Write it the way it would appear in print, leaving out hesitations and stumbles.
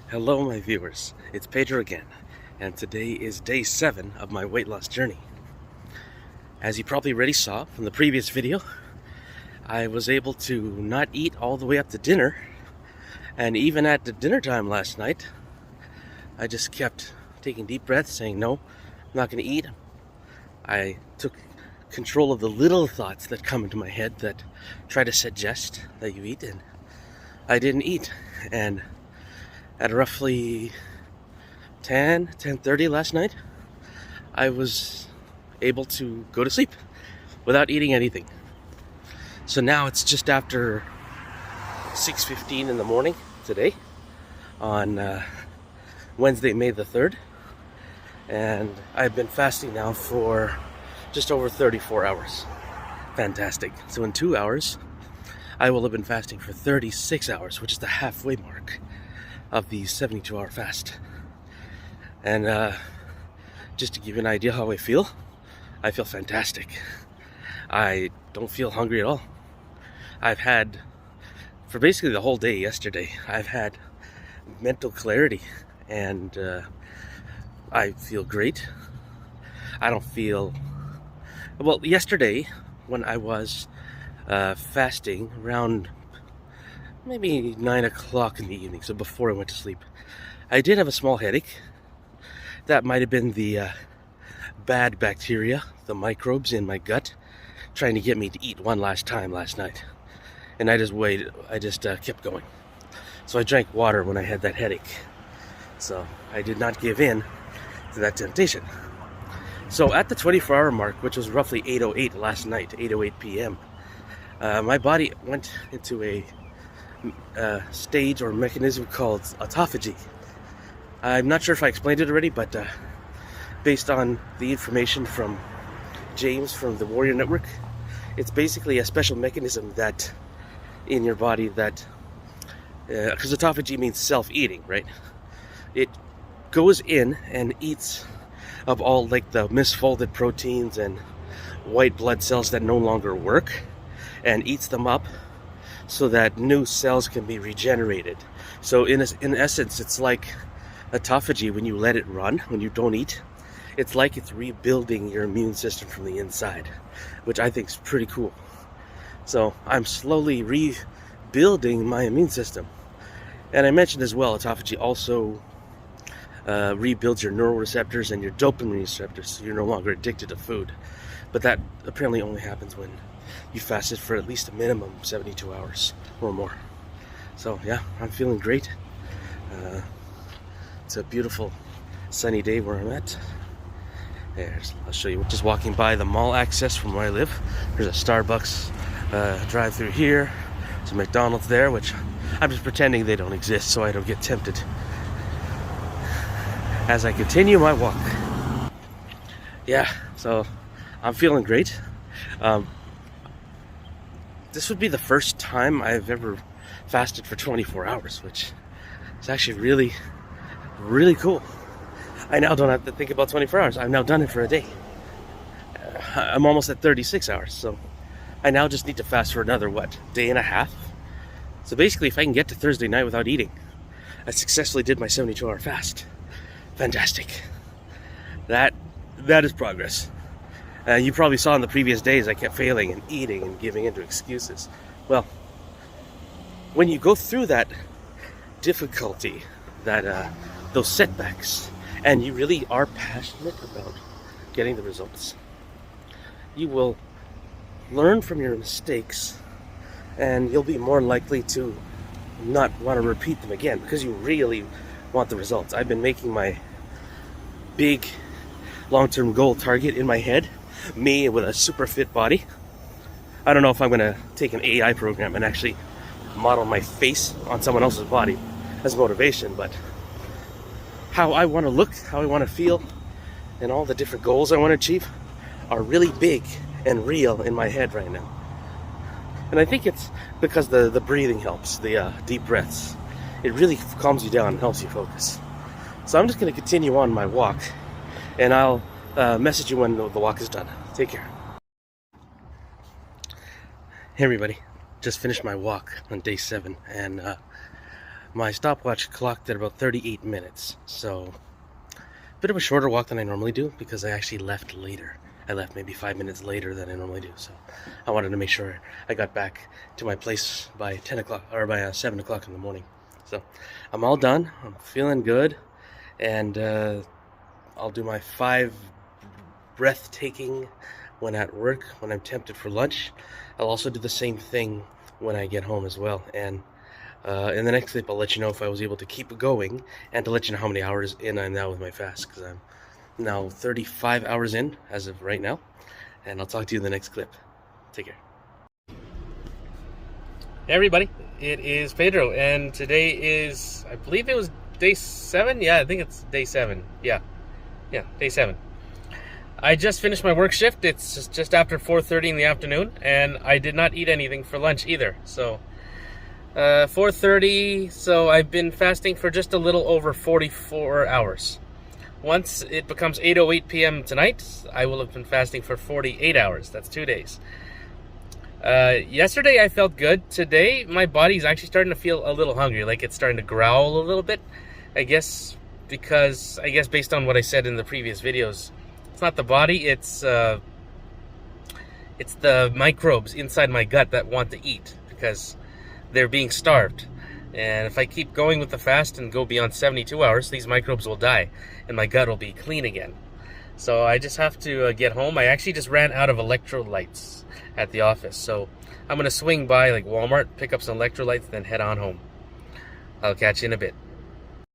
Hello my viewers, it's Pedro again, and today is day 7 of my weight loss journey. As you probably already saw from the previous video, I was able to not eat all the way up to dinner, and even at the dinner time last night, I just kept taking deep breaths saying no, I'm not going to eat. I took control of the little thoughts that come into my head that try to suggest that you eat, and I didn't eat. And at roughly 10:30 last night, I was able to go to sleep without eating anything. So now it's just after 6:15 in the morning today on Wednesday, May the 3rd, and I've been fasting now for just over 34 hours. Fantastic. So in 2 hours, I will have been fasting for 36 hours, which is the halfway mark of the 72-hour fast. And just to give you an idea how I feel fantastic. I don't feel hungry at all. I've had, for basically the whole day yesterday, I've had mental clarity, and I feel great. I don't feel, well, yesterday when I was fasting around maybe 9 o'clock in the evening, so before I went to sleep, I did have a small headache. That might have been the bad bacteria, the microbes in my gut, trying to get me to eat one last time last night. And I just waited, I just kept going. So I drank water when I had that headache. So I did not give in to that temptation. So at the 24-hour mark, which was roughly 8:08 last night, 8:08 p.m., my body went into a stage or mechanism called autophagy. I'm not sure if I explained it already, but based on the information from James from the Warrior Network, it's basically a special mechanism that in your body that, because autophagy means self-eating, right? It goes in and eats up all like the misfolded proteins and white blood cells that no longer work, and eats them up so that new cells can be regenerated. So in essence, it's like autophagy when you let it run, when you don't eat. It's like it's rebuilding your immune system from the inside, which I think is pretty cool. So I'm slowly rebuilding my immune system. And I mentioned as well, autophagy also rebuilds your neuroreceptors and your dopamine receptors, so you're no longer addicted to food. But that apparently only happens when you fasted for at least a minimum 72 hours or more. So yeah, I'm feeling great. It's a beautiful sunny day where I'm at. I'll show you, just walking by the mall access from where I live. There's a Starbucks drive through here. There's a McDonald's there, which I'm just pretending they don't exist so I don't get tempted as I continue my walk. Yeah, so I'm feeling great. This would be the first time I've ever fasted for 24 hours, which is actually really, really cool. I now don't have to think about 24 hours. I've now done it for a day. I'm almost at 36 hours, so I now just need to fast for another, day and a half? So basically, if I can get to Thursday night without eating, I successfully did my 72-hour fast. Fantastic. That is progress. You probably saw in the previous days I kept failing and eating and giving into excuses. Well, when you go through that difficulty, those setbacks, and you really are passionate about getting the results, you will learn from your mistakes, and you'll be more likely to not want to repeat them again because you really want the results. I've been making my big long-term goal target in my head, me with a super fit body. I don't know if I'm going to take an AI program and actually model my face on someone else's body as motivation, but how I want to look, how I want to feel, and all the different goals I want to achieve are really big and real in my head right now. And I think it's because the breathing helps, the deep breaths. It really calms you down and helps you focus. So I'm just going to continue on my walk, and I'll message you when the walk is done. Take care. Hey everybody, just finished my walk on day 7, and my stopwatch clocked at about 38 minutes. So, a bit of a shorter walk than I normally do because I actually left later. I left maybe 5 minutes later than I normally do. So, I wanted to make sure I got back to my place by 10 o'clock or by 7 o'clock in the morning. So, I'm all done. I'm feeling good. And I'll do my 5 breathtaking when at work, when I'm tempted for lunch. I'll also do the same thing when I get home as well. And in the next clip, I'll let you know if I was able to keep going and to let you know how many hours in I'm now with my fast, because I'm now 35 hours in as of right now. And I'll talk to you in the next clip. Take care. Hey everybody, it is Pedro, and today is, I believe it was day 7? Yeah, I think it's day 7. Yeah, day 7. I just finished my work shift. It's just after 4:30 in the afternoon, and I did not eat anything for lunch either. So 4:30, so I've been fasting for just a little over 44 hours. Once it becomes 8:08 p.m. tonight, I will have been fasting for 48 hours. That's 2 days. Yesterday I felt good. Today my body's actually starting to feel a little hungry, like it's starting to growl a little bit. I guess based on what I said in the previous videos, it's not the body, it's the microbes inside my gut that want to eat because they're being starved. And if I keep going with the fast and go beyond 72 hours, these microbes will die and my gut will be clean again. So I just have to get home. I actually just ran out of electrolytes at the office, so I'm gonna swing by like Walmart, pick up some electrolytes, then head on home. I'll catch you in a bit.